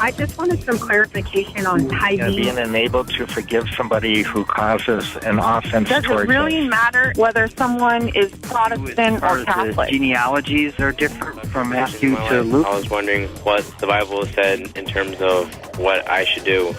I just wanted some clarification on tithing. Being enabled to forgive somebody who causes an offense Does towards it really matter whether someone is Protestant or Catholic? The genealogies are different from Matthew to Luke. I was wondering what the Bible said in terms of what I should do.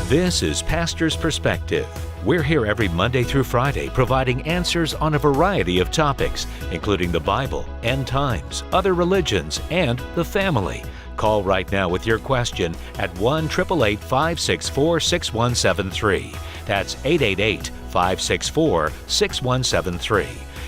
This is Pastor's Perspective. We're here every Monday through Friday providing answers on a variety of topics, including the Bible, end times, other religions, and the family. Call right now with your question at 1-888-564-6173. That's 888-564-6173.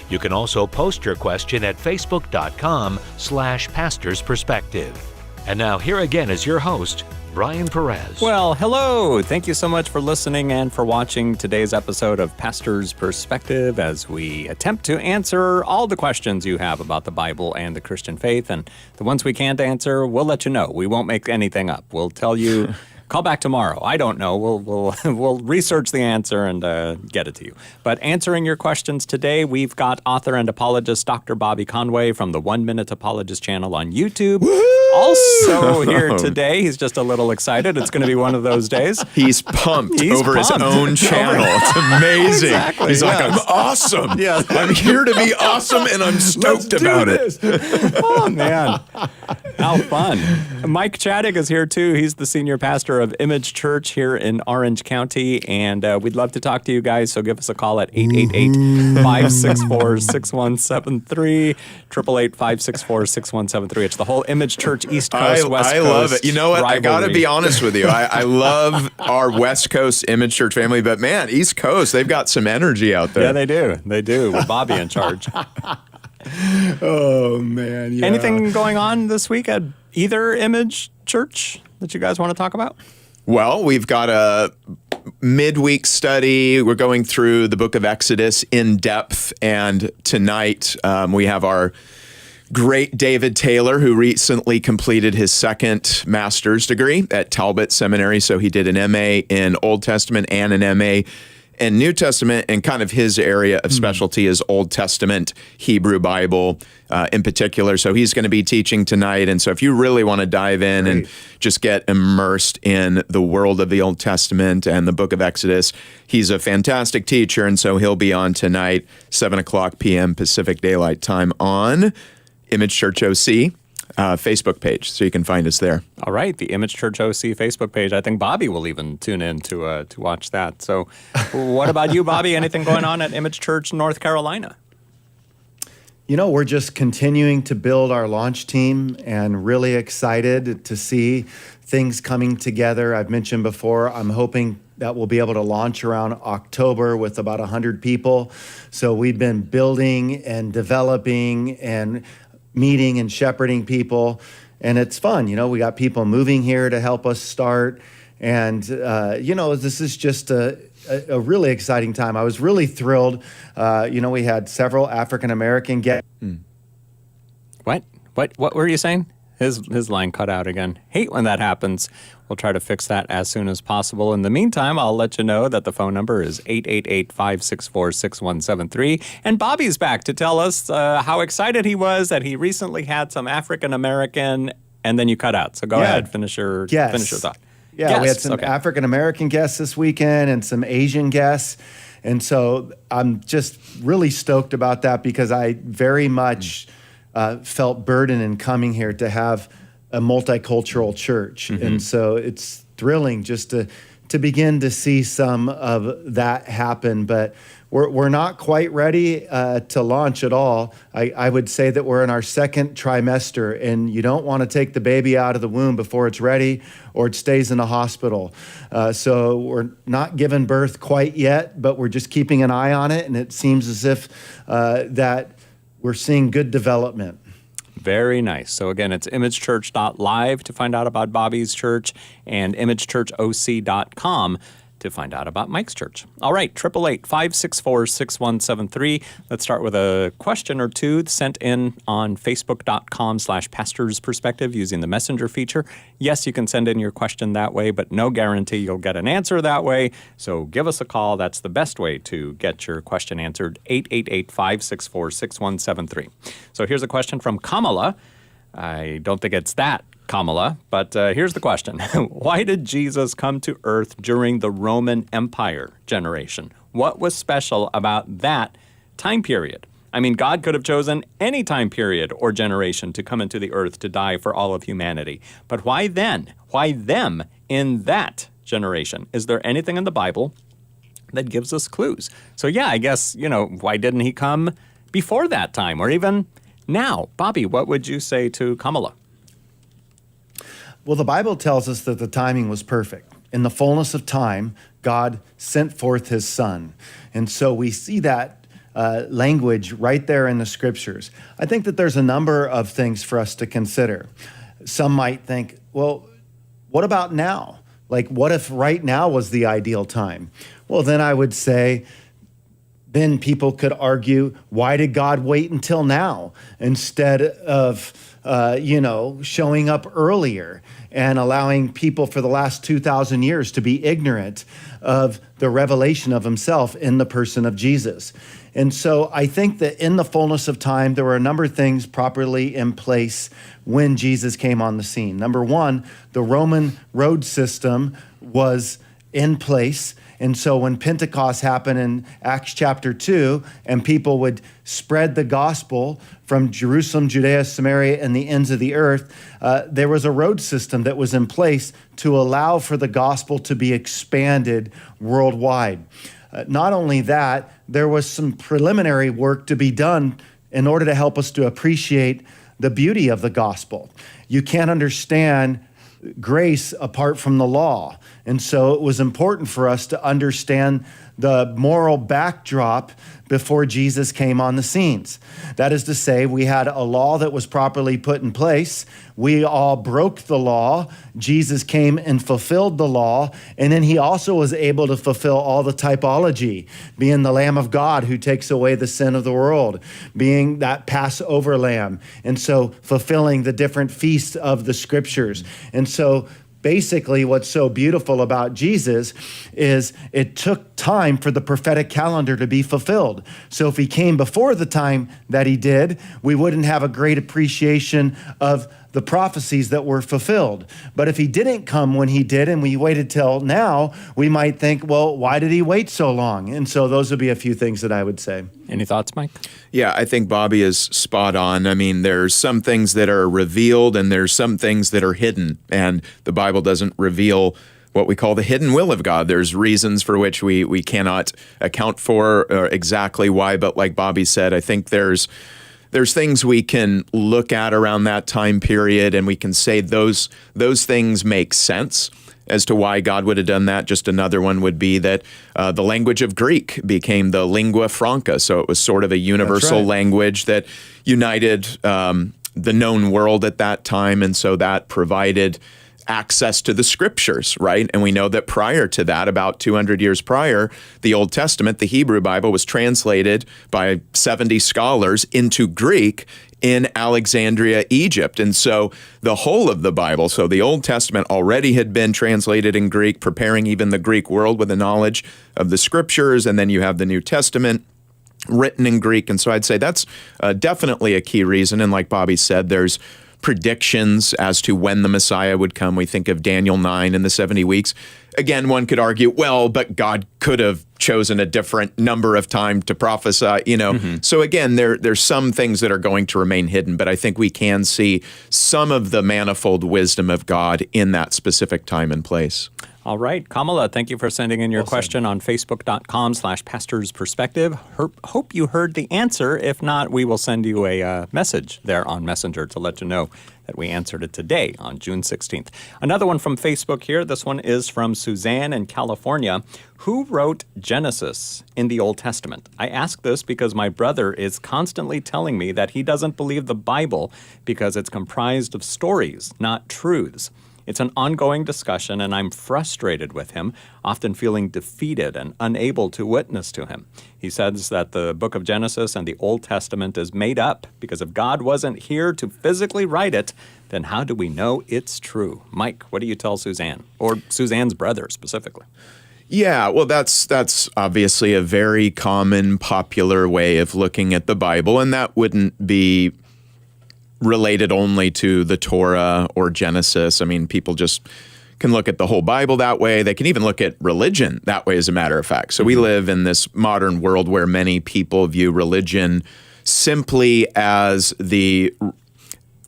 You can also post your question at facebook.com/Pastor's Perspective. And now here again is your host, Brian Perez. Well, hello. Thank you so much for listening and for watching today's episode of Pastor's Perspective as we attempt to answer all the questions you have about the Bible and the Christian faith. And the ones we can't answer, we'll let you know. We won't make anything up. We'll tell you, call back tomorrow. I don't know. We'll research the answer and get it to you. But answering your questions today, we've got author and apologist Dr. Bobby Conway from the 1 Minute Apologist channel on YouTube. Woo-hoo! Also here today, he's just a little excited. It's going to be one of those days. He's pumped over his own channel. It's amazing. Exactly, he's like, I'm awesome. Yeah. I'm here to be awesome, and I'm stoked about it. Oh, man. How fun. Mike Chaddick is here, too. He's the senior pastor of Image Church here in Orange County, and we'd love to talk to you guys, so give us a call at 888-564-6173, 888-564-6173. It's the whole Image Church East Coast, West Coast. I love it. You know what? rivalry. I got to be honest with you. I love our West Coast Image Church family, but man, East Coast, they've got some energy out there. Yeah, they do. They do, with Bobby in charge. Oh, man. Yeah. Anything going on this week at either Image Church that you guys want to talk about? Well, we've got a midweek study. We're going through the book of Exodus in depth. And tonight we have our great David Taylor, who recently completed his second master's degree at Talbot Seminary. So he did an MA in Old Testament and an MA in New Testament, and kind of his area of specialty is Old Testament Hebrew Bible in particular. So he's going to be teaching tonight. And so if you really want to dive in and just get immersed in the world of the Old Testament and the book of Exodus, he's a fantastic teacher. And so he'll be on tonight, 7:00 p.m. Pacific Daylight Time on Image Church OC Facebook page, so you can find us there. All right, the Image Church OC Facebook page. I think Bobby will even tune in to watch that. So what about you, Bobby? Anything going on at Image Church North Carolina? You know, we're just continuing to build our launch team and really excited to see things coming together. I've mentioned before, I'm hoping that we'll be able to launch around October with about 100 people. So we've been building and developing and meeting and shepherding people, and it's fun. You know, we got people moving here to help us start, and you know, this is just a really exciting time. I was really thrilled. You know, we had several African American guests. What were you saying? His line cut out again. Hate when that happens. We'll try to fix that as soon as possible. In the meantime, I'll let you know that the phone number is 888-564-6173. And Bobby's back to tell us how excited he was that he recently had some African American, and then you cut out. So go ahead, finish your thought. Yeah, we had some African American guests this weekend and some Asian guests. And so I'm just really stoked about that because I very much felt burdened in coming here to have a multicultural church. And so it's thrilling just to begin to see some of that happen. But we're not quite ready to launch at all. I would say that we're in our second trimester, and you don't want to take the baby out of the womb before it's ready or it stays in the hospital. So we're not giving birth quite yet, but we're just keeping an eye on it. And it seems as if that we're seeing good development. Very nice. So again, it's imagechurch.live to find out about Bobby's church and imagechurchoc.com to find out about Mike's church. All right, 888-564-6173. Let's start with a question or two sent in on facebook.com/pastorsperspective using the messenger feature. Yes, you can send in your question that way, but no guarantee you'll get an answer that way. So give us a call. That's the best way to get your question answered, 888-564-6173. So here's a question from Kamala. I don't think it's that Kamala, but here's the question. Why did Jesus come to earth during the Roman Empire generation? What was special about that time period? I mean, God could have chosen any time period or generation to come into the earth to die for all of humanity. But why then? Why them in that generation? Is there anything in the Bible that gives us clues? So yeah, I guess, you know, why didn't he come before that time or even now? Bobby, what would you say to Kamala? Well, the Bible tells us that the timing was perfect. In the fullness of time, God sent forth his son. And so we see that language right there in the scriptures. I think that there's a number of things for us to consider. Some might think, well, what about now? Like, what if right now was the ideal time? Well, then I would say, then people could argue, why did God wait until now instead of showing up earlier and allowing people for the last 2,000 years to be ignorant of the revelation of himself in the person of Jesus? And so I think that in the fullness of time, there were a number of things properly in place when Jesus came on the scene. Number one, the Roman road system was in place. And so when Pentecost happened in Acts chapter 2, and people would spread the gospel from Jerusalem, Judea, Samaria, and the ends of the earth, there was a road system that was in place to allow for the gospel to be expanded worldwide. Not only that, there was some preliminary work to be done in order to help us to appreciate the beauty of the gospel. You can't understand grace apart from the law. And so it was important for us to understand the moral backdrop before Jesus came on the scenes. That is to say, we had a law that was properly put in place. We all broke the law. Jesus came and fulfilled the law. And then he also was able to fulfill all the typology, being the Lamb of God who takes away the sin of the world, being that Passover lamb. And so fulfilling the different feasts of the scriptures. And so basically, what's so beautiful about Jesus is it took time for the prophetic calendar to be fulfilled. So if he came before the time that he did, we wouldn't have a great appreciation of the prophecies that were fulfilled. But if he didn't come when he did and we waited till now, we might think, well, why did he wait so long? And so those would be a few things that I would say. Any thoughts, Mike? Yeah, I think Bobby is spot on. I mean, there's some things that are revealed and there's some things that are hidden. And the Bible doesn't reveal what we call the hidden will of God. There's reasons for which we cannot account for exactly why. But like Bobby said, I think there's things we can look at around that time period and we can say those things make sense as to why God would have done that. Just another one would be that the language of Greek became the lingua franca. So it was sort of a universal language that united the known world at that time. And so that provided access to the scriptures, right? And we know that prior to that, about 200 years prior, the Old Testament, the Hebrew Bible, was translated by 70 scholars into Greek in Alexandria, Egypt. And so the whole of the Bible, so the Old Testament already had been translated in Greek, preparing even the Greek world with the knowledge of the scriptures. And then you have the New Testament written in Greek. And so I'd say that's definitely a key reason. And like Bobby said, there's predictions as to when the Messiah would come. We think of Daniel 9 and the 70 weeks. Again, one could argue, well, but God could have chosen a different number of time to prophesy, you know. So again, there's some things that are going to remain hidden, but I think we can see some of the manifold wisdom of God in that specific time and place. All right. Kamala, thank you for sending in your question on facebook.com/pastorsperspective. Hope you heard the answer. If not, we will send you a message there on Messenger to let you know that we answered it today on June 16th. Another one from Facebook here. This one is from Suzanne in California. Who wrote Genesis in the Old Testament? I ask this because my brother is constantly telling me that he doesn't believe the Bible because it's comprised of stories, not truths. It's an ongoing discussion, and I'm frustrated with him, often feeling defeated and unable to witness to him. He says that the book of Genesis and the Old Testament is made up because if God wasn't here to physically write it, then how do we know it's true? Mike, what do you tell Suzanne, or Suzanne's brother specifically? Yeah, well, that's obviously a very common, popular way of looking at the Bible, and that wouldn't be related only to the Torah or Genesis. I mean, people just can look at the whole Bible that way. They can even look at religion that way, as a matter of fact. So we live in this modern world where many people view religion simply as the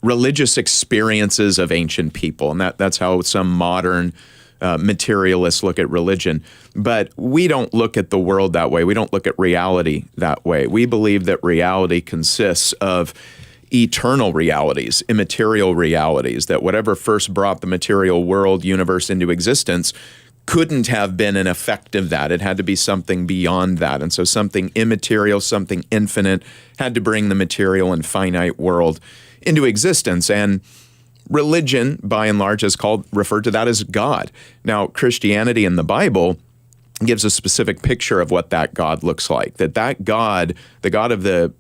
religious experiences of ancient people, and that's how some modern materialists look at religion. But we don't look at the world that way. We don't look at reality that way. We believe that reality consists of eternal realities, immaterial realities, that whatever first brought the material world, universe into existence couldn't have been an effect of that. It had to be something beyond that. And so something immaterial, something infinite, had to bring the material and finite world into existence. And religion, by and large, is referred to that as God. Now, Christianity in the Bible gives a specific picture of what that God looks like, that God, the God of the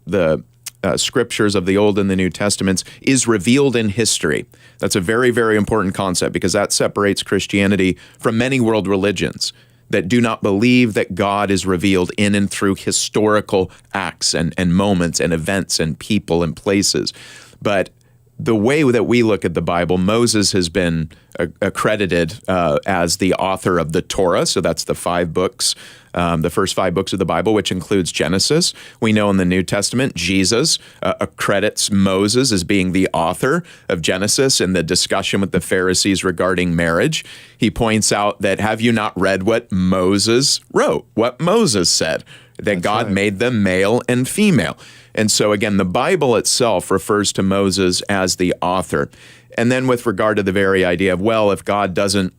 scriptures of the Old and the New Testaments, is revealed in history. That's a very, very important concept because that separates Christianity from many world religions that do not believe that God is revealed in and through historical acts and moments and events and people and places. But the way that we look at the Bible, Moses has been accredited as the author of the Torah. So that's the 5 books, the first 5 books of the Bible, which includes Genesis. We know in the New Testament, Jesus accredits Moses as being the author of Genesis in the discussion with the Pharisees regarding marriage. He points out that, have you not read what Moses wrote, what Moses said, that God made them male and female. And so again, the Bible itself refers to Moses as the author. And then with regard to the very idea of, well, if God doesn't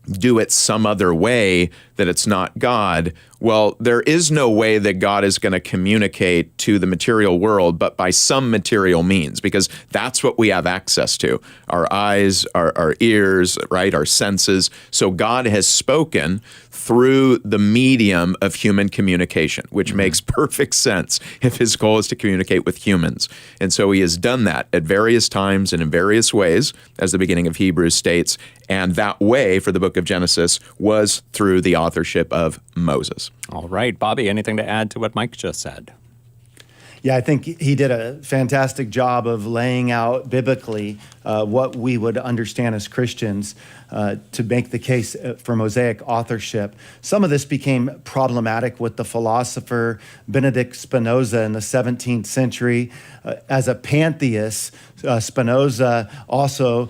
do it some other way, that it's not God. Well, there is no way that God is going to communicate to the material world but by some material means, because that's what we have access to. Our eyes, our ears, right, our senses. So God has spoken through the medium of human communication, which makes perfect sense if his goal is to communicate with humans. And so he has done that at various times and in various ways, as the beginning of Hebrews states. And that way for the book of Genesis was through the authorship of Moses. All right, Bobby, anything to add to what Mike just said? Yeah, I think he did a fantastic job of laying out biblically what we would understand as Christians to make the case for Mosaic authorship. Some of this became problematic with the philosopher Benedict Spinoza in the 17th century. As a pantheist, Spinoza, also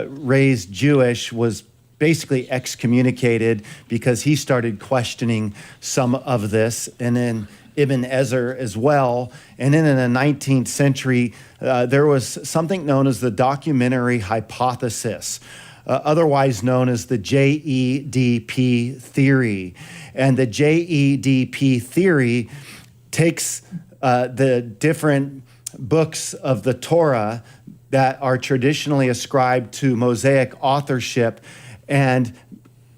raised Jewish, was basically excommunicated because he started questioning some of this. And then Ibn Ezra as well. And then in the 19th century, there was something known as the documentary hypothesis, otherwise known as the JEDP theory. And the JEDP theory takes the different books of the Torah that are traditionally ascribed to Mosaic authorship and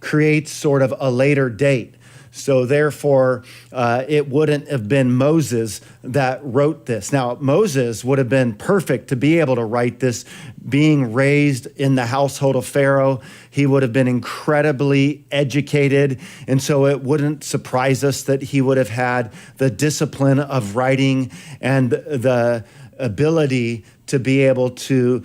creates sort of a later date. So therefore, it wouldn't have been Moses that wrote this. Now, Moses would have been perfect to be able to write this, being raised in the household of Pharaoh. He would have been incredibly educated, and so it wouldn't surprise us that he would have had the discipline of writing and the ability to be able to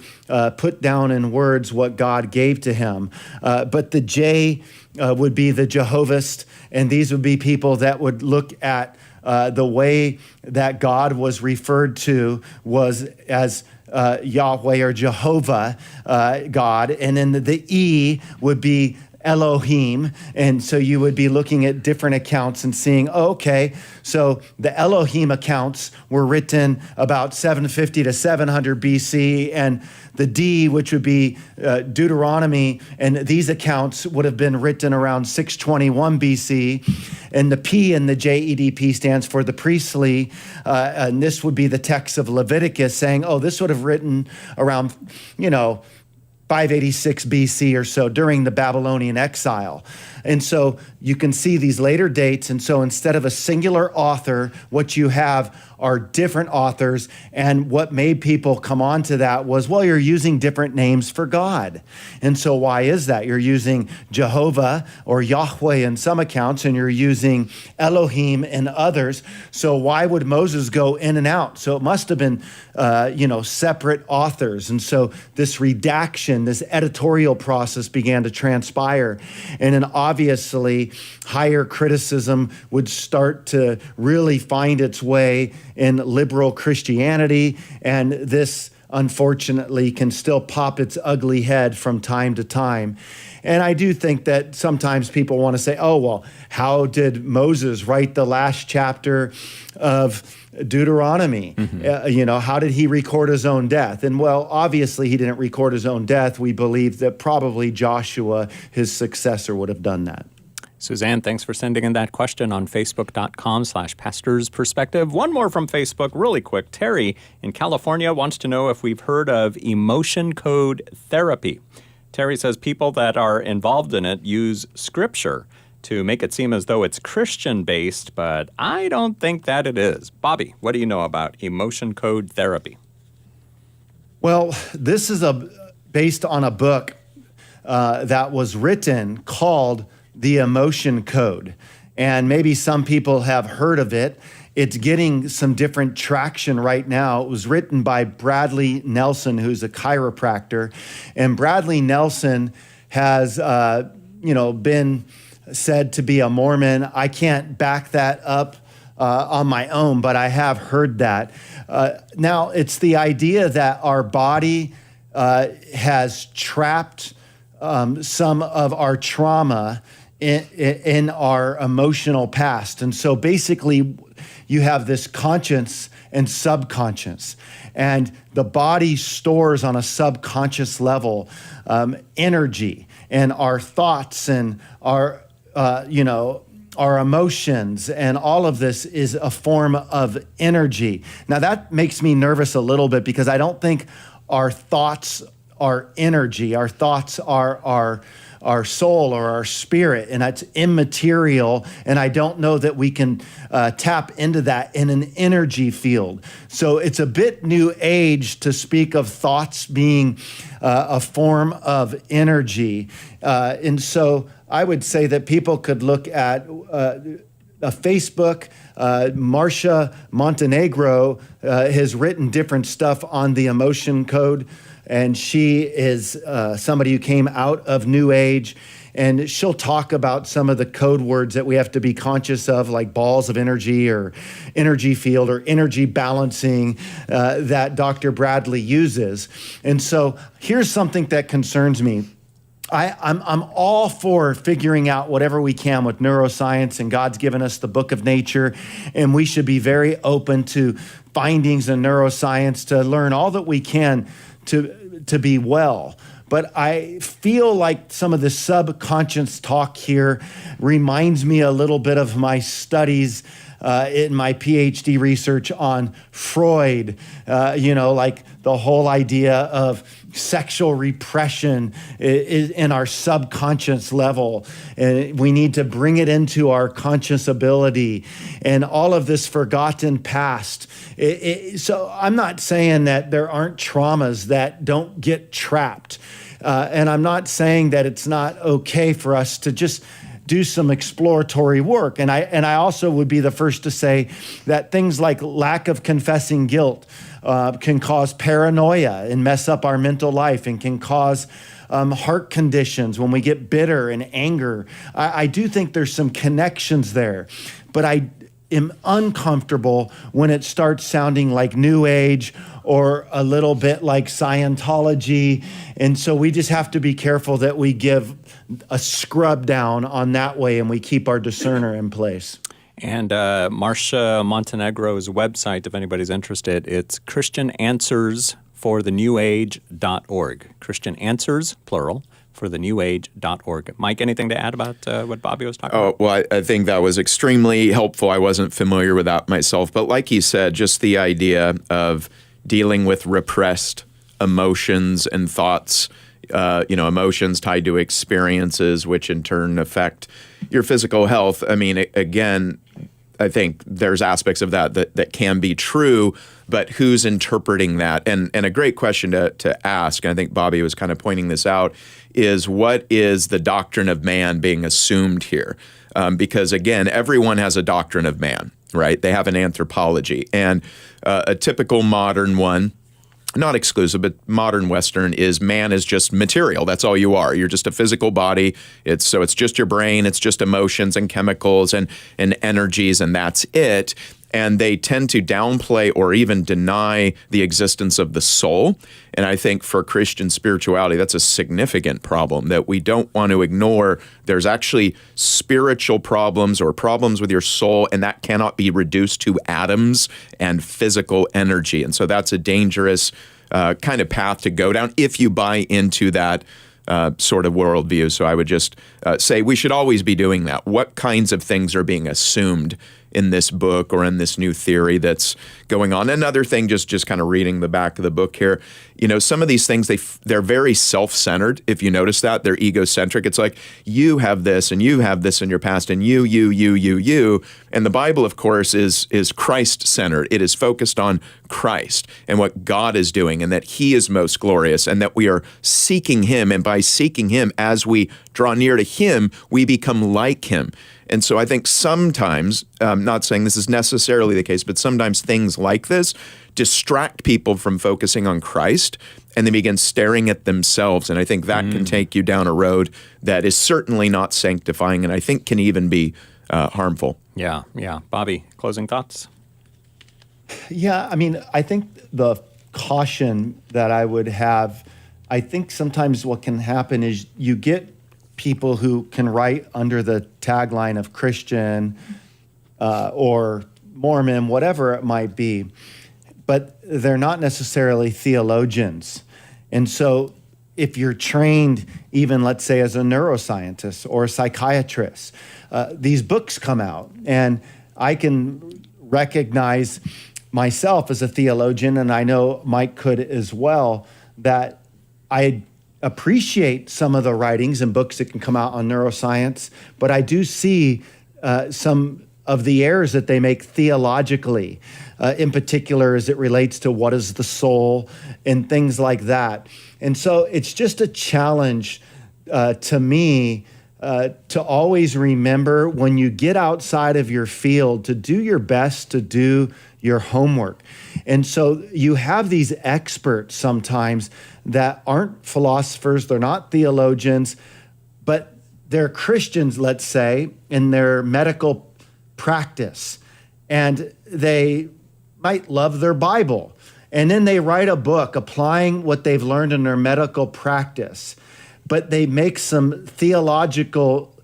put down in words what God gave to him. But the J would be the Jehovahist, and these would be people that would look at the way that God was referred to was as Yahweh or Jehovah God, and then the E would be Elohim. And so you would be looking at different accounts and seeing, okay, so the Elohim accounts were written about 750 to 700 BC, and the D, which would be Deuteronomy, and these accounts would have been written around 621 BC. And the P in the JEDP stands for the priestly, and this would be the text of Leviticus saying, oh, this would have written around, 586 BC or so during the Babylonian exile. And so you can see these later dates. And so instead of a singular author, what you have are different authors. And what made people come on to that was, well, you're using different names for God. And so why is that? You're using Jehovah or Yahweh in some accounts, and you're using Elohim in others. So why would Moses go in and out? So it must have been, separate authors. And so this redaction, this editorial process began to transpire. And then obviously, higher criticism would start to really find its way in liberal Christianity, and this, unfortunately, can still pop its ugly head from time to time. And I do think that sometimes people want to say, oh, well, how did Moses write the last chapter of Deuteronomy? How did he record his own death? And well, obviously he didn't record his own death. We believe that probably Joshua, his successor, would have done that. Suzanne, thanks for sending in that question on Facebook.com/pastorsperspective. One more from Facebook, really quick. Terry in California wants to know if we've heard of emotion code therapy. Terry says people that are involved in it use scripture to make it seem as though it's Christian-based, but I don't think that it is. Bobby, what do you know about emotion code therapy? Well, this is based on a book that was written called The Emotion Code. And maybe some people have heard of it. It's getting some different traction right now. It was written by Bradley Nelson, who's a chiropractor. And Bradley Nelson has, been said to be a Mormon. I can't back that up on my own, but I have heard that. Now, it's the idea that our body has trapped some of our trauma in our emotional past. And so basically, you have this conscious and subconscious. And the body stores on a subconscious level energy, and our thoughts and our emotions, and all of this is a form of energy. Now that makes me nervous a little bit, because I don't think our thoughts are energy. Our thoughts are our soul or our spirit, and it's immaterial, and I don't know that we can tap into that in an energy field. So it's a bit new age to speak of thoughts being a form of energy. And so I would say that people could look at Facebook. Marcia Montenegro has written different stuff on the emotion code, and she is somebody who came out of New Age, and she'll talk about some of the code words that we have to be conscious of, like balls of energy or energy field or energy balancing that Dr. Bradley uses. And so here's something that concerns me. I'm all for figuring out whatever we can with neuroscience, and God's given us the book of nature, and we should be very open to findings in neuroscience to learn all that we can to be well. But I feel like some of the subconscious talk here reminds me a little bit of my studies in my PhD research on Freud, like the whole idea of sexual repression is in our subconscious level, and we need to bring it into our conscious ability, and all of this forgotten past. So I'm not saying that there aren't traumas that don't get trapped, and I'm not saying that it's not okay for us to just do some exploratory work. And I also would be the first to say that things like lack of confessing guilt can cause paranoia and mess up our mental life, and can cause heart conditions when we get bitter and anger. I do think there's some connections there, but I am uncomfortable when it starts sounding like New Age or a little bit like Scientology. And so we just have to be careful that we give a scrub down on that way, and we keep our discerner in place. And Marcia Montenegro's website, if anybody's interested, it's christiananswersforthenewage.org. Christian Answers, plural, for thenewage.org. Mike, anything to add about what Bobby was talking about? Well, I think that was extremely helpful. I wasn't familiar with that myself. But like you said, just the idea of dealing with repressed emotions and thoughts, emotions tied to experiences, which in turn affect your physical health. I mean, again, I think there's aspects of that can be true, but who's interpreting that? And a great question to ask, and I think Bobby was kind of pointing this out, is what is the doctrine of man being assumed here? Because again, everyone has a doctrine of man, right? They have an anthropology. And a typical modern one, not exclusive, but modern Western, is man is just material. That's all you are. You're just a physical body. It's just your brain. It's just emotions and chemicals and energies, and that's it. And they tend to downplay or even deny the existence of the soul. And I think for Christian spirituality, that's a significant problem that we don't want to ignore. There's actually spiritual problems or problems with your soul, and that cannot be reduced to atoms and physical energy. And so that's a dangerous kind of path to go down if you buy into that sort of worldview. So I would just say we should always be doing that. What kinds of things are being assumed in this book or in this new theory that's going on? Another thing, just kind of reading the back of the book here, some of these things, they're very self-centered. If you notice that, they're egocentric. It's like, you have this and you have this in your past, and you. And the Bible, of course, is Christ-centered. It is focused on Christ and what God is doing, and that He is most glorious, and that we are seeking Him. And by seeking Him, as we draw near to Him, we become like Him. And so I think sometimes, I'm not saying this is necessarily the case, but sometimes things like this distract people from focusing on Christ, and they begin staring at themselves. And I think that can take you down a road that is certainly not sanctifying, and I think can even be harmful. Yeah. Bobby, closing thoughts? Yeah, I mean, I think the caution that I would have, I think sometimes what can happen is you get people who can write under the tagline of Christian or Mormon, whatever it might be. but they're not necessarily theologians. And so if you're trained, even let's say as a neuroscientist or a psychiatrist, these books come out, and I can recognize myself as a theologian, and I know Mike could as well, that I appreciate some of the writings and books that can come out on neuroscience, but I do see some of the errors that they make theologically, in particular as it relates to what is the soul and things like that. And so it's just a challenge to me to always remember when you get outside of your field to do your best to do your homework. And so you have these experts sometimes that aren't philosophers, they're not theologians, but they're Christians, let's say, in their medical practice. And they might love their Bible. And then they write a book applying what they've learned in their medical practice. But they make some theological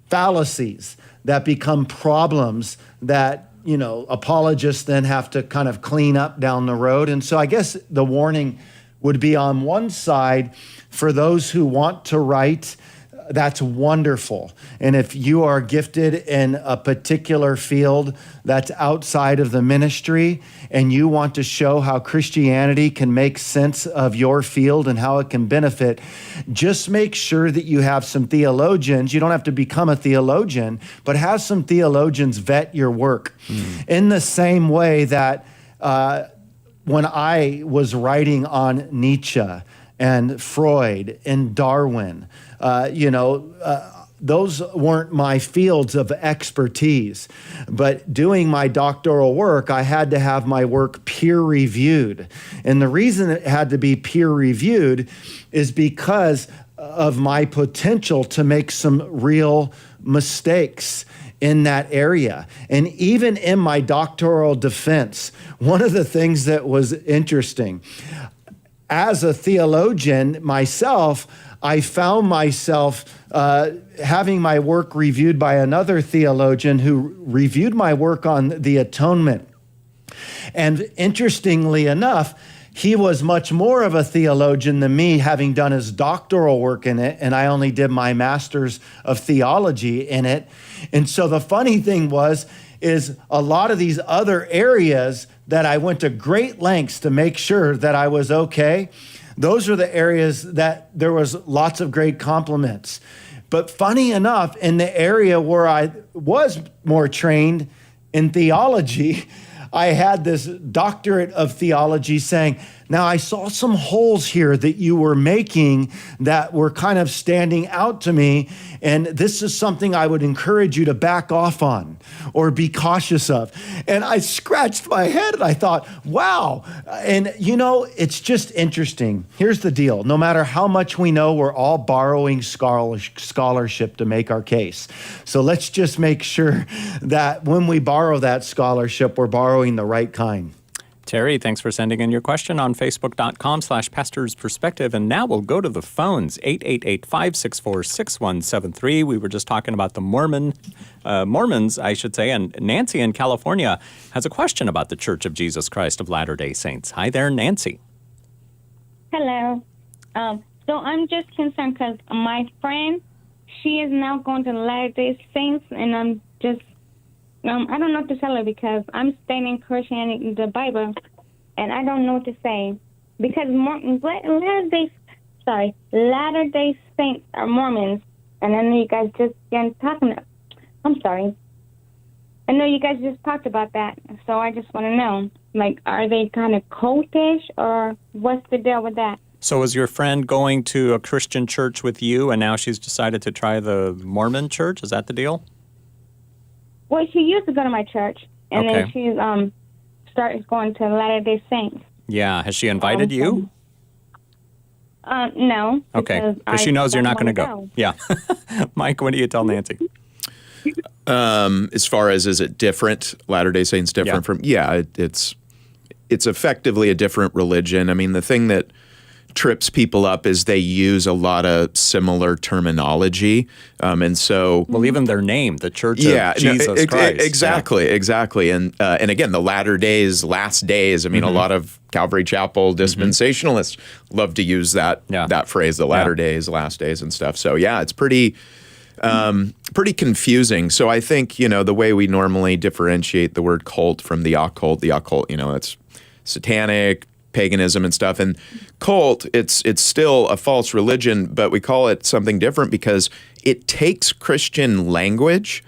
fallacies that become problems that, apologists then have to kind of clean up down the road. And so I guess the warning would be on one side for those who want to write. That's wonderful. And if you are gifted in a particular field that's outside of the ministry and you want to show how Christianity can make sense of your field and how it can benefit, just make sure that you have some theologians. You don't have to become a theologian, but have some theologians vet your work. In the same way that when I was writing on Nietzsche and Freud and Darwin, those weren't my fields of expertise. But doing my doctoral work, I had to have my work peer-reviewed. And the reason it had to be peer-reviewed is because of my potential to make some real mistakes in that area. And even in my doctoral defense, one of the things that was interesting, as a theologian myself, I found myself having my work reviewed by another theologian who reviewed my work on the atonement. And interestingly enough, he was much more of a theologian than me, having done his doctoral work in it, and I only did my master's of theology in it. And so the funny thing is a lot of these other areas that I went to great lengths to make sure that I was okay, those are the areas that there was lots of great compliments. But funny enough, in the area where I was more trained in theology, I had this doctorate of theology saying, now I saw some holes here that you were making that were kind of standing out to me, and this is something I would encourage you to back off on or be cautious of. And I scratched my head and I thought, wow. And it's just interesting. Here's the deal. No matter how much we know, we're all borrowing scholarship to make our case. So let's just make sure that when we borrow that scholarship, we're borrowing the right kind. Terry, thanks for sending in your question on Facebook.com/PastorsPerspective. And now we'll go to the phones, 888-564-6173. We were just talking about the Mormons, I should say, and Nancy in California has a question about the Church of Jesus Christ of Latter-day Saints. Hi there, Nancy. Hello. So I'm just concerned because my friend, she is now going to Latter-day Saints, and I'm just I don't know what to tell her because I'm studying Christianity in the Bible, and I don't know what to say because Latter-day Saints are Mormons, and I know you guys just I'm sorry. I know you guys just talked about that, so I just want to know, are they kind of cultish, or what's the deal with that? So is your friend going to a Christian church with you, and now she's decided to try the Mormon church? Is that the deal? Well, she used to go to my church, and then she's started going to Latter-day Saints. Yeah. Has she invited you? No. Okay. Because she knows you're not going to go. Yeah. Mike, what do you tell Nancy? As far as, is it different? Latter-day Saints different from? Yeah, it's effectively a different religion. I mean, the thing that trips people up is they use a lot of similar terminology. And so... Well, even their name, the Church of Jesus Christ. Exactly. And again, the latter days, last days, I mean, a lot of Calvary Chapel dispensationalists love to use that phrase, the latter days, last days and stuff. So yeah, it's pretty confusing. So I think, the way we normally differentiate the word cult from the occult, it's satanic, paganism and stuff. And cult, it's still a false religion, but we call it something different because it takes Christian language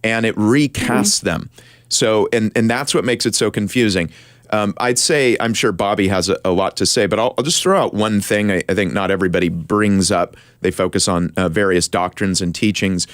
and it recasts them. So, and that's what makes it so confusing. I'd say, I'm sure Bobby has a lot to say, but I'll just throw out one thing I think not everybody brings up. They focus on various doctrines and teachings,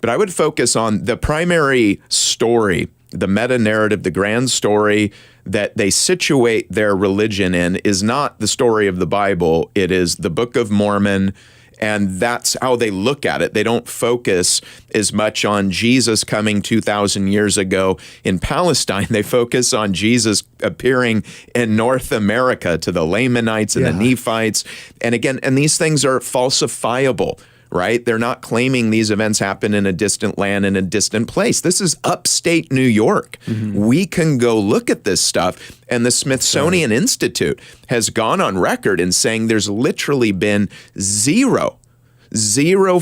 but I would focus on the primary story, the meta-narrative, the grand story that they situate their religion in is not the story of the Bible. It is the Book of Mormon, and that's how they look at it. They don't focus as much on Jesus coming 2,000 years ago in Palestine. They focus on Jesus appearing in North America to the Lamanites and the Nephites. And again, and these things are falsifiable, right? They're not claiming these events happen in a distant land, in a distant place. This is upstate New York. We can go look at this stuff. And the Smithsonian Institute has gone on record in saying there's literally been zero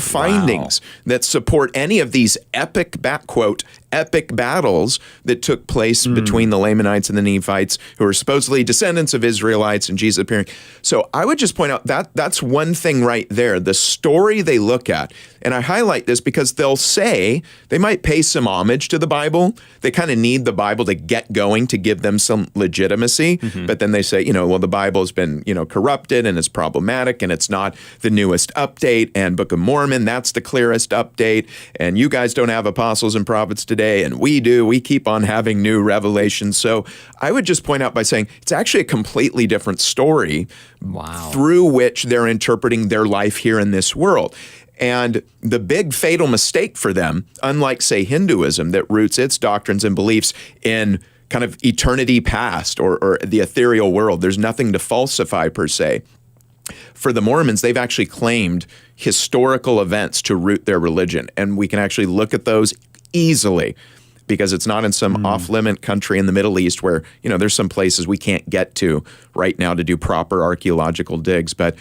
findings that support any of these epic battles that took place between the Lamanites and the Nephites, who are supposedly descendants of Israelites and Jesus appearing. So I would just point out that's one thing right there, the story they look at. And I highlight this because they'll say, they might pay some homage to the Bible. They kind of need the Bible to get going, to give them some legitimacy. But then they say, well, the Bible has been, corrupted and it's problematic and it's not the newest update. And Book of Mormon, that's the clearest update. And you guys don't have apostles and prophets today, and we do. We keep on having new revelations. So I would just point out by saying it's actually a completely different story through which they're interpreting their life here in this world. And the big fatal mistake for them, unlike, say, Hinduism, that roots its doctrines and beliefs in kind of eternity past or the ethereal world, there's nothing to falsify per se. For the Mormons, they've actually claimed historical events to root their religion. And we can actually look at those easily because it's not in some off-limit country in the Middle East where, there's some places we can't get to right now to do proper archaeological digs. But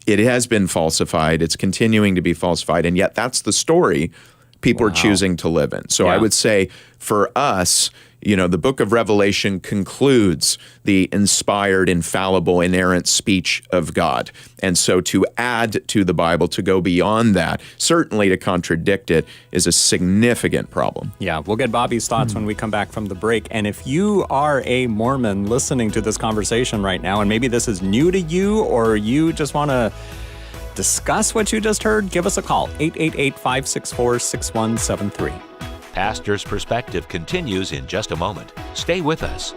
it has been falsified. It's continuing to be falsified. And yet that's the story people are choosing to live in. So I would say for us, the book of Revelation concludes the inspired, infallible, inerrant speech of God. And so to add to the Bible, to go beyond that, certainly to contradict it, is a significant problem. Yeah, we'll get Bobby's thoughts when we come back from the break. And if you are a Mormon listening to this conversation right now, and maybe this is new to you, or you just want to discuss what you just heard, give us a call, 888-564-6173. Pastor's Perspective continues in just a moment. Stay with us.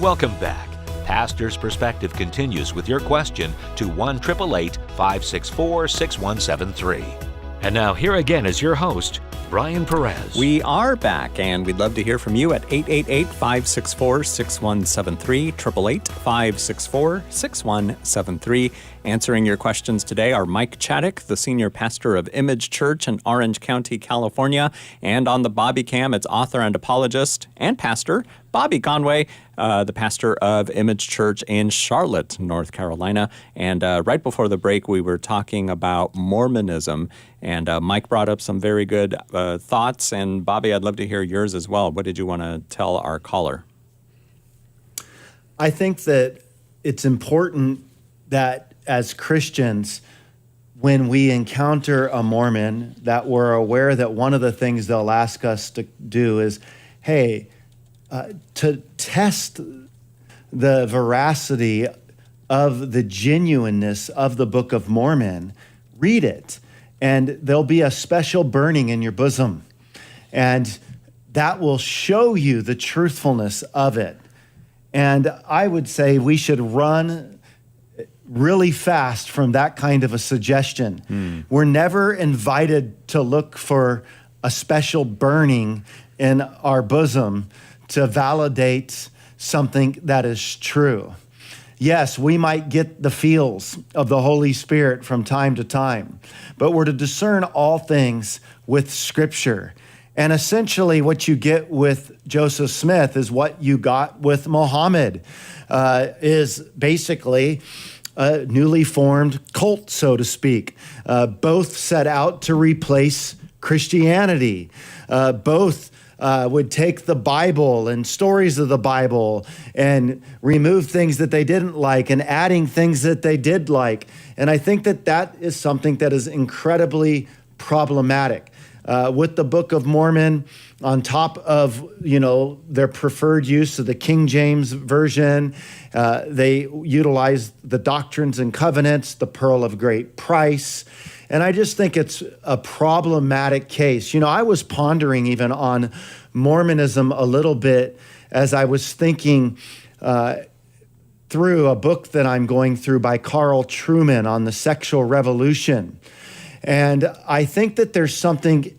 Welcome back. Pastor's Perspective continues with your question to 1-888-564-6173. And now here again is your host, Brian Perez. We are back, and we'd love to hear from you at 888-564-6173, 888-564-6173. Answering your questions today are Mike Chaddick, the senior pastor of Image Church in Orange County, California, and on the Bobby Cam, it's author and apologist and pastor Bobby Conway, the pastor of Image Church in Charlotte, North Carolina. And right before the break, we were talking about Mormonism, and Mike brought up some very good thoughts. And Bobby, I'd love to hear yours as well. What did you want to tell our caller? I think that it's important that as Christians, when we encounter a Mormon, that we're aware that one of the things they'll ask us to do is, hey, to test the veracity of the genuineness of the Book of Mormon, read it. And there'll be a special burning in your bosom. And that will show you the truthfulness of it. And I would say we should run really fast from that kind of a suggestion. We're never invited to look for a special burning in our bosom to validate something that is true. Yes, we might get the feels of the Holy Spirit from time to time, but we're to discern all things with Scripture. And essentially what you get with Joseph Smith is what you got with Muhammad, is basically a newly formed cult, so to speak. Both set out to replace Christianity. Both would take the Bible and stories of the Bible and remove things that they didn't like and adding things that they did like. And I think that that is something that is incredibly problematic. With the Book of Mormon, on top of, their preferred use of the King James Version, they utilize the Doctrines and Covenants, the Pearl of Great Price. And I just think it's a problematic case. I was pondering even on Mormonism a little bit as I was thinking through a book that I'm going through by Carl Trueman on the sexual revolution. And I think that there's something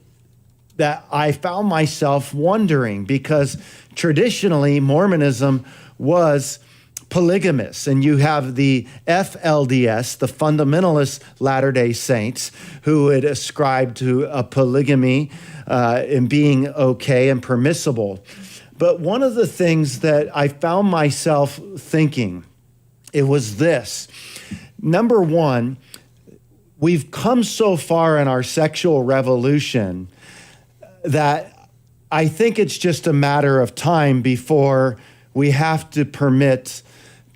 that I found myself wondering, because traditionally Mormonism was polygamous, and you have the FLDS, the Fundamentalist Latter-day Saints, who would ascribe to a polygamy and being okay and permissible. But one of the things that I found myself thinking, it was this. Number one, we've come so far in our sexual revolution that I think it's just a matter of time before we have to permit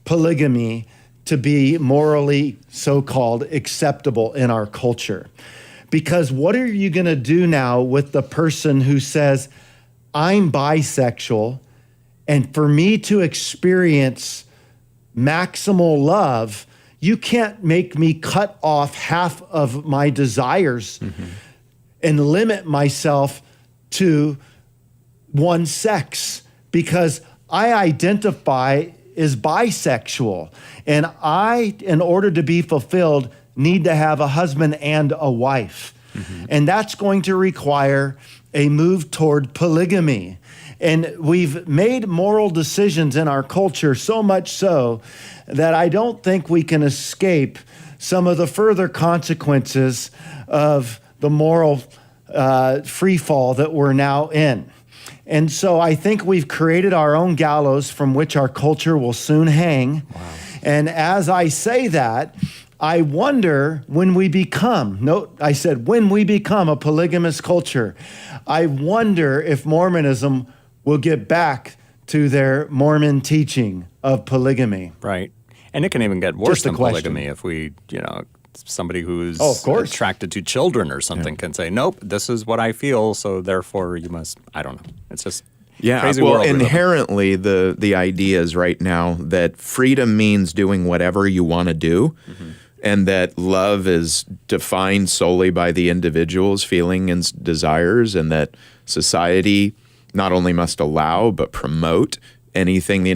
polygamy to be morally so-called acceptable in our culture. Because what are you going to do now with the person who says, I'm bisexual, and for me to experience maximal love, you can't make me cut off half of my desires and limit myself to one sex, because I identify as bisexual, and I, in order to be fulfilled, need to have a husband and a wife. And that's going to require a move toward polygamy. And we've made moral decisions in our culture so much so that I don't think we can escape some of the further consequences of the moral free fall that we're now in. And so I think we've created our own gallows from which our culture will soon hang. Wow. And as I say that, I wonder when we become, when we become a polygamous culture, I wonder if Mormonism will get back to their Mormon teaching of polygamy. Right. And it can even get worse than polygamy if we, somebody who's attracted to children or something can say, nope, this is what I feel, so therefore you must, I don't know. It's just crazy world. Well, inherently the idea is right now that freedom means doing whatever you want to do, and that love is defined solely by the individual's feelings and desires, and that society not only must allow but promote anything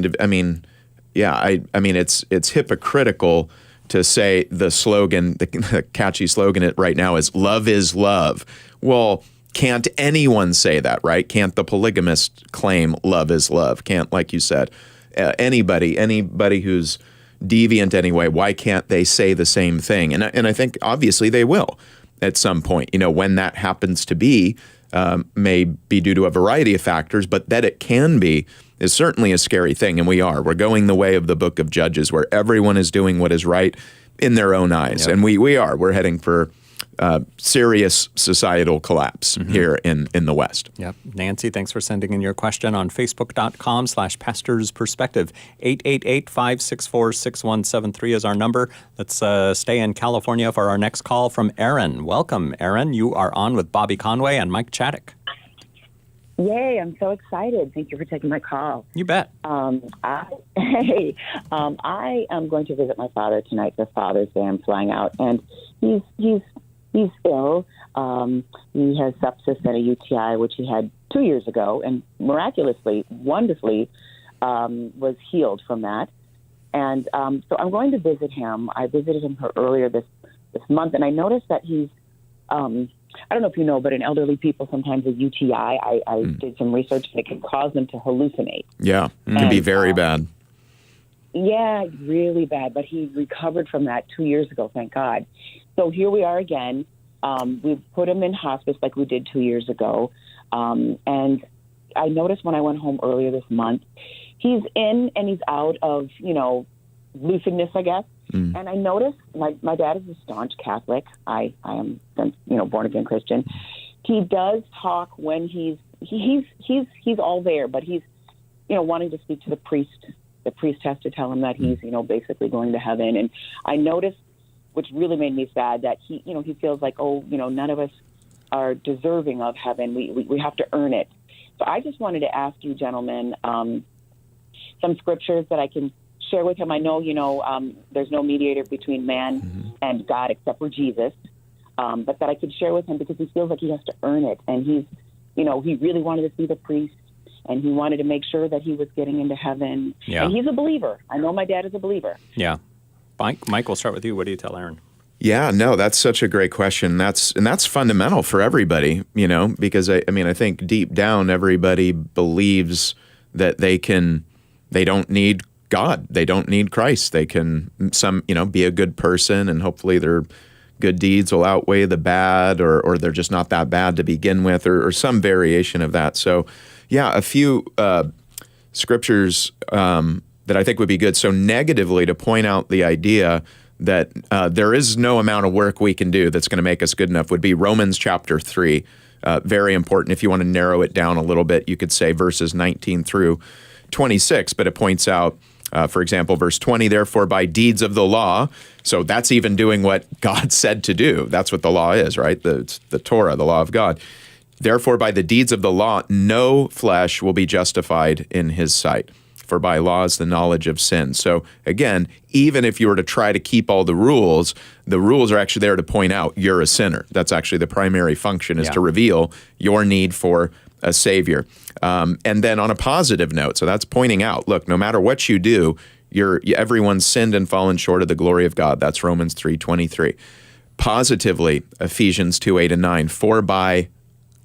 it's hypocritical to say the slogan, the catchy slogan right now is "Love is love." Well, can't anyone say that, right? Can't the polygamist claim love is love? Can't, like you said, anybody who's deviant anyway, why can't they say the same thing? And I think obviously they will at some point. When that happens to be, may be due to a variety of factors, but that it can be is certainly a scary thing. And we're going the way of the book of Judges, where everyone is doing what is right in their own eyes. Yep. And we're heading for serious societal collapse here in the West. Yep. Nancy, thanks for sending in your question on Facebook.com/pastorsperspective. 888-564-6173 is our number. Let's stay in California for our next call from Aaron. Welcome, Aaron. You are on with Bobby Conway and Mike Chaddick. Yay, I'm so excited. Thank you for taking my call. You bet. I am going to visit my father tonight for Father's Day. I'm flying out, and he's ill. He has sepsis and a UTI, which he had 2 years ago, and miraculously, wonderfully, was healed from that. And so I'm going to visit him. I visited him earlier this month, and I noticed that he's I don't know if you know, but in elderly people, sometimes a UTI, I did some research, and it can cause them to hallucinate. Yeah, it can be very bad. Yeah, really bad. But he recovered from that 2 years ago, thank God. So here we are again. We've put him in hospice like we did 2 years ago. And I noticed when I went home earlier this month, he's in and he's out of, lucidness, I guess. And I noticed my dad is a staunch Catholic. I am, born again Christian. He does talk when he's all there, but he's, wanting to speak to the priest. The priest has to tell him that he's, basically going to heaven. And I noticed, which really made me sad, that he feels like, none of us are deserving of heaven. We have to earn it. So I just wanted to ask you, gentlemen, some scriptures that I can share with him. I know, there's no mediator between man and God except for Jesus, but that I could share with him because he feels like he has to earn it. And he's, he really wanted to see the priest, and he wanted to make sure that he was getting into heaven. Yeah. And he's a believer. I know my dad is a believer. Yeah. Mike, we'll start with you. What do you tell Aaron? Yeah, no, that's such a great question. That's fundamental for everybody, because I think deep down everybody believes that they don't need God. They don't need Christ. They can be a good person, and hopefully their good deeds will outweigh the bad, or they're just not that bad to begin with, or some variation of that. So yeah, a few scriptures that I think would be good. So negatively, to point out the idea that there is no amount of work we can do that's going to make us good enough would be Romans chapter 3. Very important. If you want to narrow it down a little bit, you could say verses 19 through 26, but it points out, for example, verse 20, therefore by deeds of the law, so that's even doing what God said to do. That's what the law is, right? The Torah, the law of God. Therefore by the deeds of the law, no flesh will be justified in his sight. For by law is the knowledge of sin. So again, even if you were to try to keep all the rules are actually there to point out you're a sinner. That's actually the primary function, is to reveal your need for a Savior. And then on a positive note, so that's pointing out, look, no matter what you do, everyone's sinned and fallen short of the glory of God. That's Romans 3:23. Positively, Ephesians 2:8-9, for by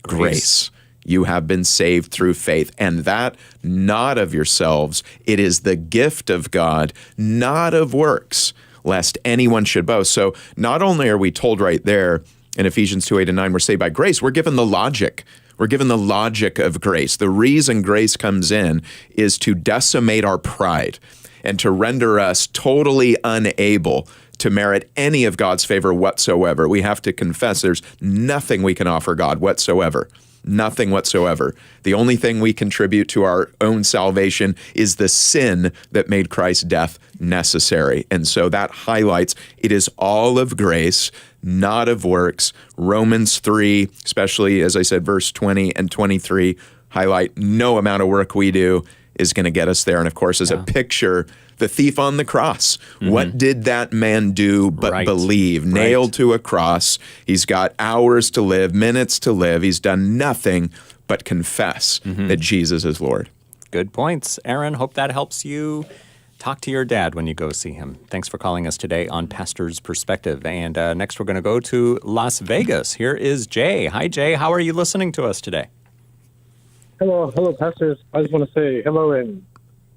grace you have been saved through faith, and that not of yourselves. It is the gift of God, not of works, lest anyone should boast. So not only are we told right there in Ephesians 2:8-9, we're saved by grace, we're given the logic. We're given the logic of grace. The reason grace comes in is to decimate our pride and to render us totally unable to merit any of God's favor whatsoever. We have to confess there's nothing we can offer God whatsoever. Nothing whatsoever. The only thing we contribute to our own salvation is the sin that made Christ's death necessary. And so that highlights it is all of grace, not of works. Romans 3, especially, as I said, verse 20 and 23, highlight no amount of work we do is going to get us there. And of course, as a picture, the thief on the cross. What did that man do but believe? Nailed to a cross. He's got hours to live, minutes to live. He's done nothing but confess that Jesus is Lord. Good points. Aaron, hope that helps you talk to your dad when you go see him. Thanks for calling us today on Pastor's Perspective. And next we're going to go to Las Vegas. Here is Jay. Hi, Jay. How are you listening to us today? Hello, pastors. I just want to say hello and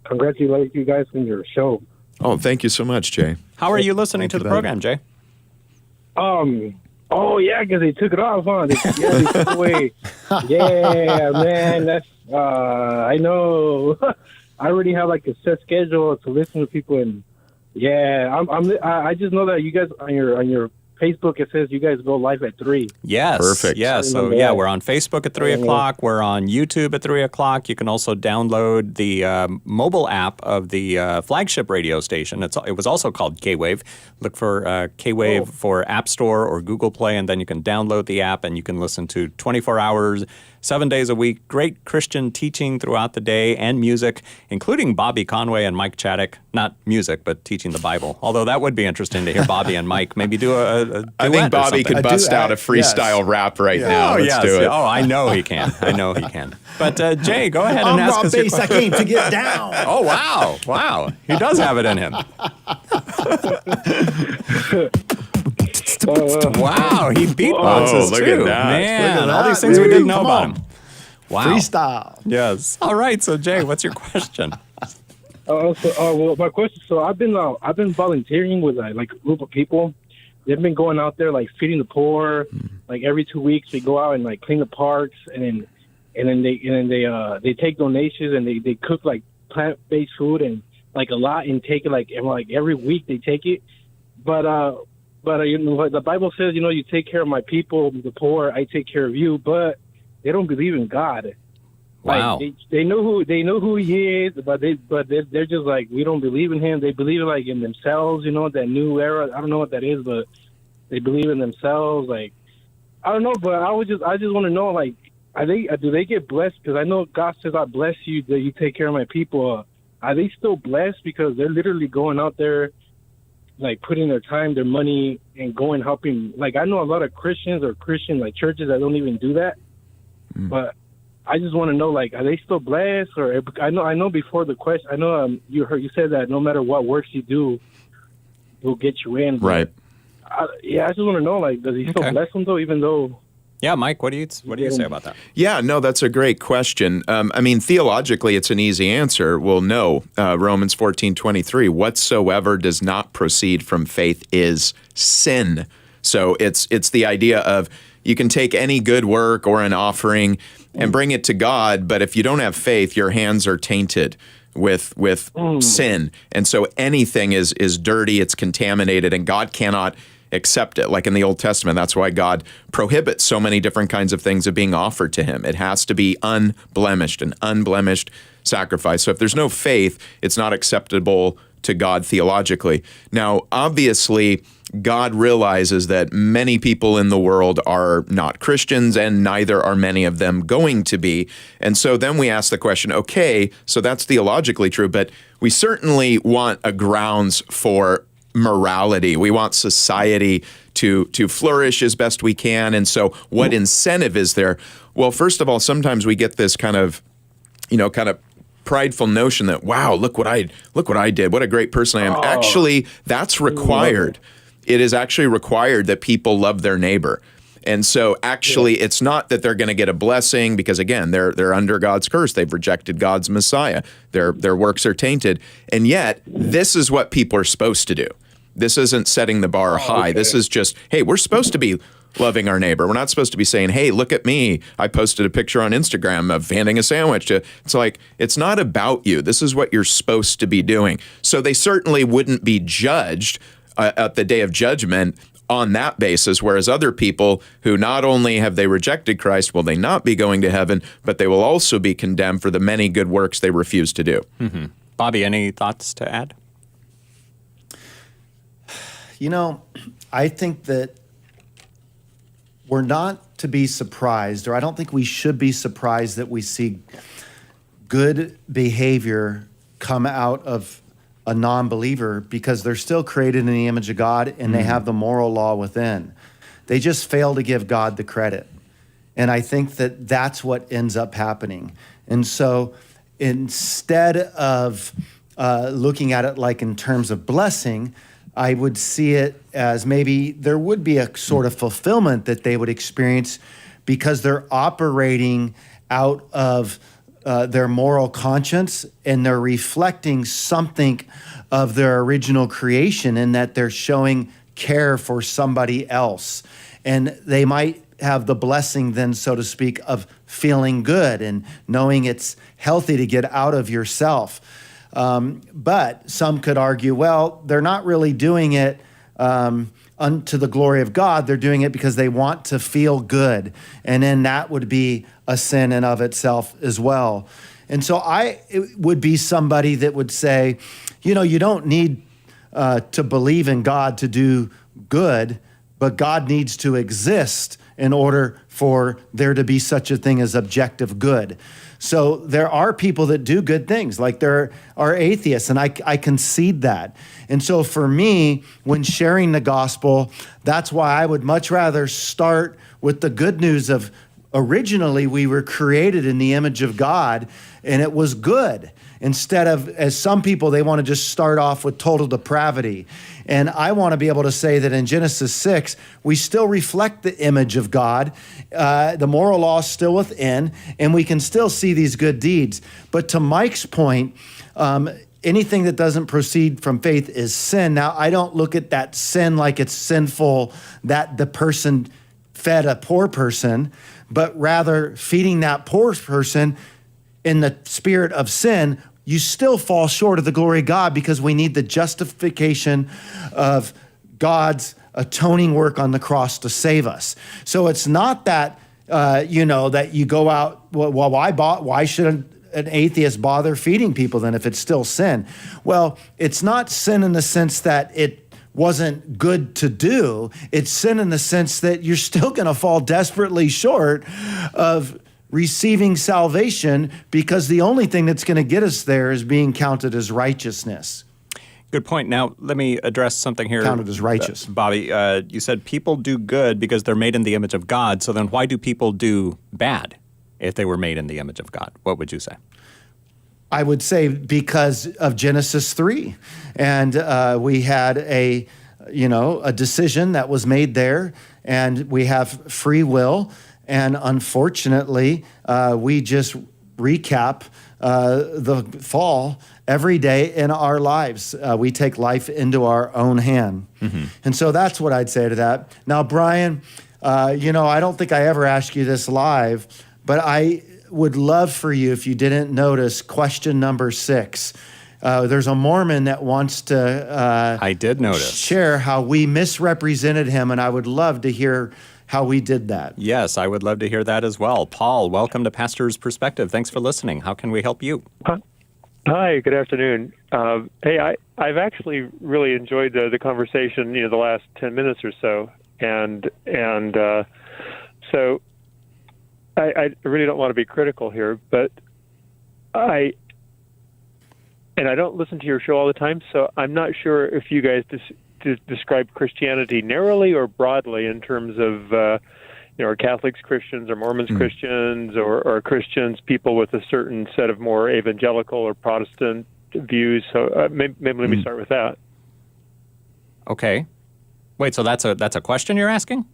congratulate you guys on your show. Oh, thank you so much, Jay. How are you listening to the program, Jay? Oh yeah, because they took it off, huh? They took it away. Yeah, man, that's I know. I already have like a set schedule to listen to people, and yeah, I just know that you guys on your Facebook, it says you guys go live at 3. Yes. Perfect. Yeah, so yeah, we're on Facebook at 3 o'clock. We're on YouTube at 3 o'clock. You can also download the mobile app of the flagship radio station. It was also called KWAVE. Look for KWAVE for App Store or Google Play, and then you can download the app and you can listen to 24 hours, 7 days a week, great Christian teaching throughout the day and music, including Bobby Conway and Mike Chaddick. Not music, but teaching the Bible. Although that would be interesting to hear Bobby and Mike maybe do a duet. I think Bobby could bust out a freestyle rap right now. Let's do it. Oh, I know he can. But Jay, go ahead and ask us your question. I came to get down. Oh, wow. He does have it in him. Wow, he beatboxes look too. at that. Man, Look at all that, these things we dude. didn't know Come about on. him. Wow. Freestyle. Yes. All right, so Jay, what's your question? Well, my question. So I've been volunteering with like a group of people. They've been going out there like feeding the poor. Like every 2 weeks, they go out and like clean the parks, and then they take donations and they cook like plant-based food and like a lot and take it like every week they take it. But you know, the Bible says, you know, you take care of my people, the poor, I take care of you. But they don't believe in God. Wow. Like, they know who he is, but they're just like, we don't believe in him. They believe like in themselves, you know, that new era. I don't know what that is, but they believe in themselves. Like, I don't know, but I just want to know, like, do they get blessed? Because I know God says, I bless you that you take care of my people. Are they still blessed because they're literally going out there, like putting their time, their money, and going helping? Like, I know a lot of Christians or Christian like churches that don't even do that, but I just want to know, like, are they still blessed? Or I know before the question, I know you said that no matter what works you do, will get you in. Right. I just want to know, like, does he still bless them though, even though? Yeah, Mike, what do you say about that? Yeah, no, that's a great question. I mean, theologically, it's an easy answer. Well, no. Romans 14:23, whatsoever does not proceed from faith is sin. So it's the idea of you can take any good work or an offering and bring it to God, but if you don't have faith, your hands are tainted with sin. And so anything is dirty, it's contaminated, and God cannot accept it. Like in the Old Testament, that's why God prohibits so many different kinds of things of being offered to him. It has to be unblemished, an unblemished sacrifice. So if there's no faith, it's not acceptable to God theologically. Now, obviously, God realizes that many people in the world are not Christians, and neither are many of them going to be. And so then we ask the question, okay, so that's theologically true, but we certainly want a grounds for morality. We want society to flourish as best we can. And so what incentive is there? Well, first of all, sometimes we get this kind of prideful notion that, wow, look what I did. What a great person I am. Actually, that's required. It is actually required that people love their neighbor. And so actually, it's not that they're going to get a blessing because, again, they're under God's curse. They've rejected God's Messiah. Their works are tainted. And yet, this is what people are supposed to do. This isn't setting the bar high. This is just, hey, we're supposed to be loving our neighbor. We're not supposed to be saying, hey, look at me. I posted a picture on Instagram of handing a sandwich to. It's like, it's not about you. This is what you're supposed to be doing. So they certainly wouldn't be judged at the day of judgment on that basis, whereas other people who not only have they rejected Christ, will they not be going to heaven, but they will also be condemned for the many good works they refuse to do. Mm-hmm. Bobby, any thoughts to add? You know, I think that we're not to be surprised, or I don't think we should be surprised that we see good behavior come out of a non-believer, because they're still created in the image of God and they have the moral law within. They just fail to give God the credit. And I think that that's what ends up happening. And so instead of looking at it like in terms of blessing, I would see it as maybe there would be a sort of fulfillment that they would experience because they're operating out of their moral conscience and they're reflecting something of their original creation in that they're showing care for somebody else. And they might have the blessing then, so to speak, of feeling good and knowing it's healthy to get out of yourself. But some could argue, well, they're not really doing it unto the glory of God. They're doing it because they want to feel good. And then that would be a sin in of itself as well. And so it would be somebody that would say, you know, you don't need to believe in God to do good, but God needs to exist in order for there to be such a thing as objective good. So there are people that do good things, like there are atheists, and I concede that. And so for me, when sharing the gospel, that's why I would much rather start with the good news of originally we were created in the image of God, and it was good. Instead of, as some people, they want to just start off with total depravity. And I want to be able to say that in Genesis 6, we still reflect the image of God. The moral law is still within, and we can still see these good deeds. But to Mike's point, anything that doesn't proceed from faith is sin. Now, I don't look at that sin like it's sinful that the person fed a poor person, but rather feeding that poor person in the spirit of sin, you still fall short of the glory of God because we need the justification of God's atoning work on the cross to save us. So it's not that, that you go out, well, why should an atheist bother feeding people then if it's still sin? Well, it's not sin in the sense that it wasn't good to do. It's sin in the sense that you're still going to fall desperately short of receiving salvation because the only thing that's going to get us there is being counted as righteousness. Good point. Now, let me address something here. Counted as righteous. Bobby, you said people do good because they're made in the image of God. So then why do people do bad if they were made in the image of God? What would you say? I would say because of Genesis 3. And we had a decision that was made there, and we have free will. And unfortunately, we just recap the fall every day in our lives. We take life into our own hand. Mm-hmm. And so that's what I'd say to that. Now, Brian, I don't think I ever asked you this live, but I would love for you, if you didn't notice, question number 6. There's a Mormon that wants to I did notice. Share how we misrepresented him, and I would love to hear how we did that. Yes, I would love to hear that as well. Paul, welcome to Pastor's Perspective. Thanks for listening. How can we help you? Hi, good afternoon. Hey, I've actually really enjoyed the conversation, the last 10 minutes or so. And so I really don't want to be critical here, but I don't listen to your show all the time, so I'm not sure if you guys describe Christianity narrowly or broadly in terms of, are Catholics Christians or Mormons Christians or Christians people with a certain set of more evangelical or Protestant views. So maybe let me start with that. Okay. Wait, so that's a question you're asking?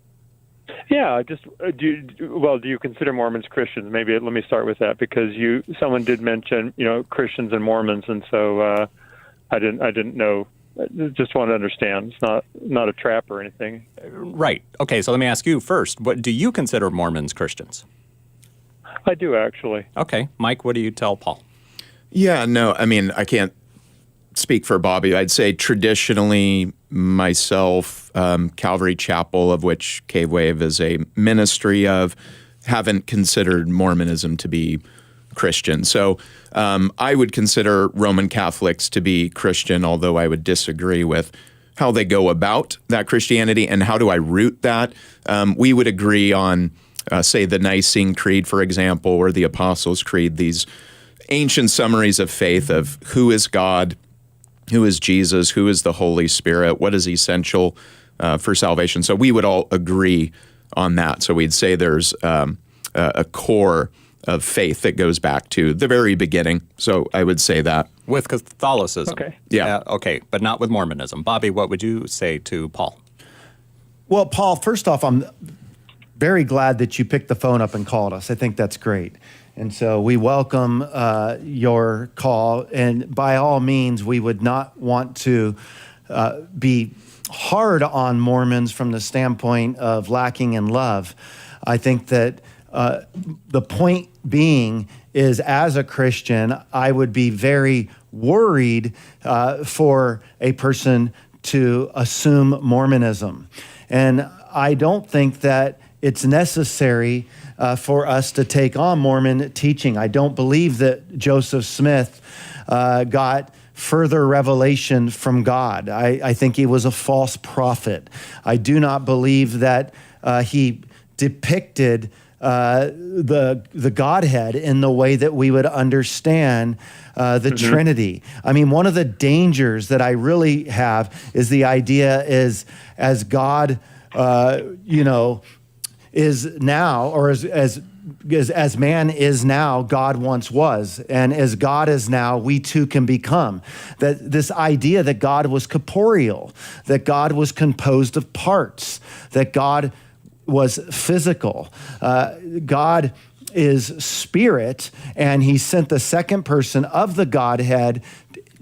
Yeah, just do you consider Mormons Christians? Maybe let me start with that because someone did mention Christians and Mormons, and so I didn't know. I just want to understand. It's not a trap or anything. Right. Okay, so let me ask you first. What do you consider Mormons Christians? I do, actually. Okay. Mike, what do you tell Paul? Yeah, no, I mean, I can't speak for Bobby. I'd say traditionally myself, Calvary Chapel, of which KWAVE is a ministry of, haven't considered Mormonism to be Christian. So I would consider Roman Catholics to be Christian, although I would disagree with how they go about that Christianity and how do I root that. We would agree on, say, the Nicene Creed, for example, or the Apostles' Creed, these ancient summaries of faith of who is God, who is Jesus, who is the Holy Spirit, what is essential for salvation. So we would all agree on that. So we'd say there's a core of faith that goes back to the very beginning. So I would say that. With Catholicism. Okay. Yeah. Okay, but not with Mormonism. Bobby, what would you say to Paul? Well, Paul, first off, I'm very glad that you picked the phone up and called us. I think that's great. And so we welcome your call. And by all means, we would not want to be hard on Mormons from the standpoint of lacking in love. I think that the point being is, as a Christian, I would be very worried for a person to assume Mormonism. And I don't think that it's necessary for us to take on Mormon teaching. I don't believe that Joseph Smith got further revelation from God. I think he was a false prophet. I do not believe that he depicted the Godhead in the way that we would understand the Trinity. I mean, one of the dangers that I really have is the idea is as God, is now, or as man is now, God once was. And as God is now, we too can become. That this idea that God was corporeal, that God was composed of parts, that God was physical. God is spirit, and he sent the second person of the Godhead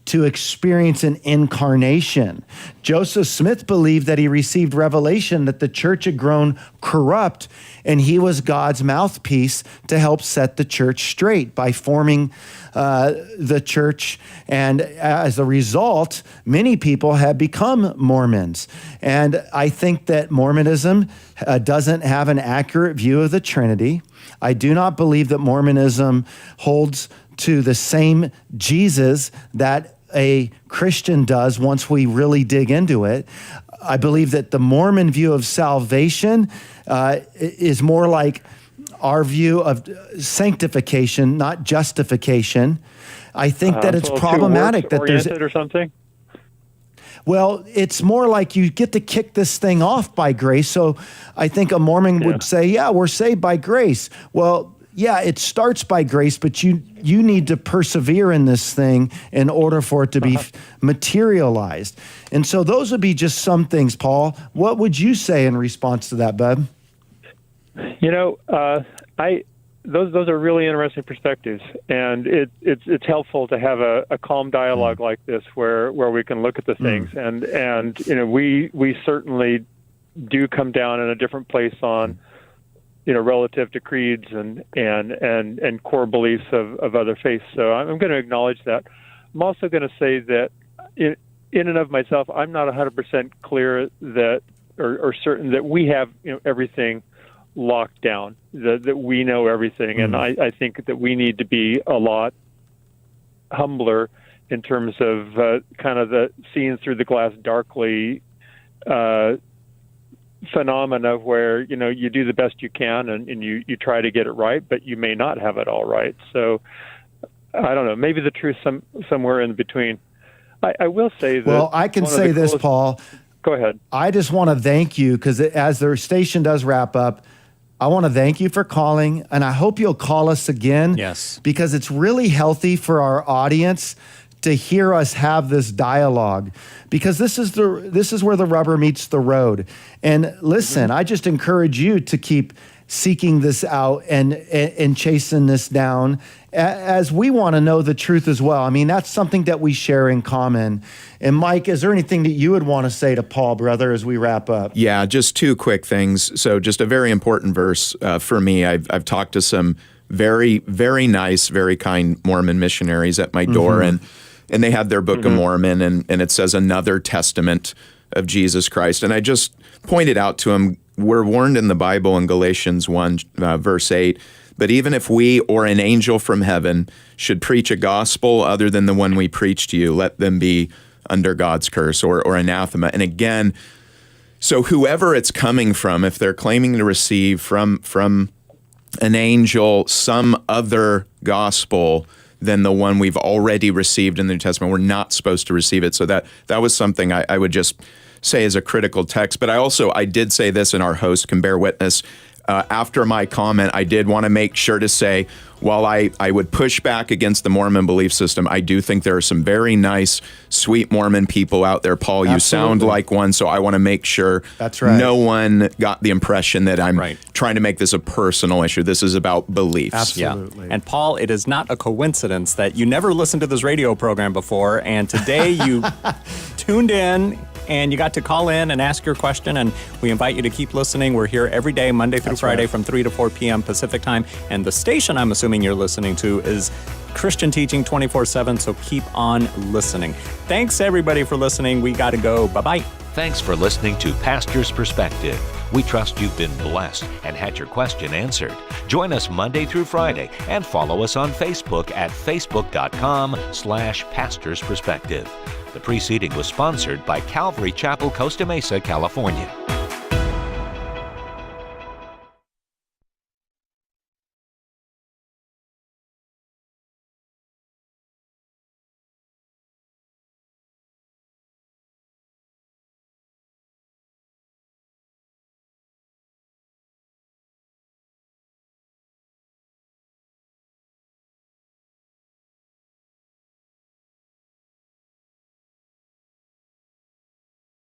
to experience an incarnation. Joseph Smith believed that he received revelation that the church had grown corrupt, and he was God's mouthpiece to help set the church straight by forming the church. And as a result, many people have become Mormons. And I think that Mormonism doesn't have an accurate view of the Trinity. I do not believe that Mormonism holds to the same Jesus that a Christian does once we really dig into it. I believe that the Mormon view of salvation is more like our view of sanctification, not justification. I think that it's problematic that there's or something. Well, it's more like you get to kick this thing off by grace. So I think a Mormon would say, yeah, we're saved by grace. Well, yeah, it starts by grace, but you need to persevere in this thing in order for it to be materialized. And so those would be just some things, Paul. What would you say in response to that, bud? Those are really interesting perspectives, and it's helpful to have a calm dialogue like this where we can look at the things, and we certainly do come down in a different place on relative to creeds and core beliefs of other faiths. So I'm going to acknowledge that. I'm also going to say that in and of myself, I'm not 100% clear that or certain that we have everything locked down, that we know everything. And I think that we need to be a lot humbler in terms of kind of the seeing through the glass darkly phenomena where, you do the best you can and you try to get it right, but you may not have it all right. So I don't know, maybe the truth somewhere in between. I will say that. Well, I can say this, Paul. Go ahead. I just want to thank you because as the station does wrap up, I want to thank you for calling, and I hope you'll call us again. Yes. Because it's really healthy for our audience to hear us have this dialogue, because this is where the rubber meets the road. And listen, I just encourage you to keep seeking this out and chasing this down, as we want to know the truth as well. I mean, that's something that we share in common. And Mike, is there anything that you would want to say to Paul, brother, as we wrap up? Yeah, just two quick things. So just a very important verse for me. I've talked to some very, very nice, very kind Mormon missionaries at my door, and they had their Book of Mormon, and it says another testament of Jesus Christ. And I just pointed out to them, we're warned in the Bible in Galatians 1, verse 8, but even if we or an angel from heaven should preach a gospel other than the one we preach to you, let them be under God's curse or anathema. And again, so whoever it's coming from, if they're claiming to receive from an angel some other gospel than the one we've already received in the New Testament, we're not supposed to receive it. So that was something I would just say as a critical text. But I did say this, and our host can bear witness. after my comment, I did want to make sure to say, while I would push back against the Mormon belief system, I do think there are some very nice, sweet Mormon people out there. Paul, you sound like one, so I want to make sure no one got the impression that I'm trying to make this a personal issue. This is about beliefs. Absolutely. Yeah. And Paul, it is not a coincidence that you never listened to this radio program before, and today you tuned in and you got to call in and ask your question, and we invite you to keep listening. We're here every day, Monday through Friday, from 3 to 4 p.m. Pacific time, and the station I'm assuming you're listening to is Christian Teaching 24/7, so keep on listening. Thanks, everybody, for listening. We got to go. Bye-bye. Thanks for listening to Pastor's Perspective. We trust you've been blessed and had your question answered. Join us Monday through Friday and follow us on Facebook at facebook.com/pastorsperspective. The preceding was sponsored by Calvary Chapel, Costa Mesa, California.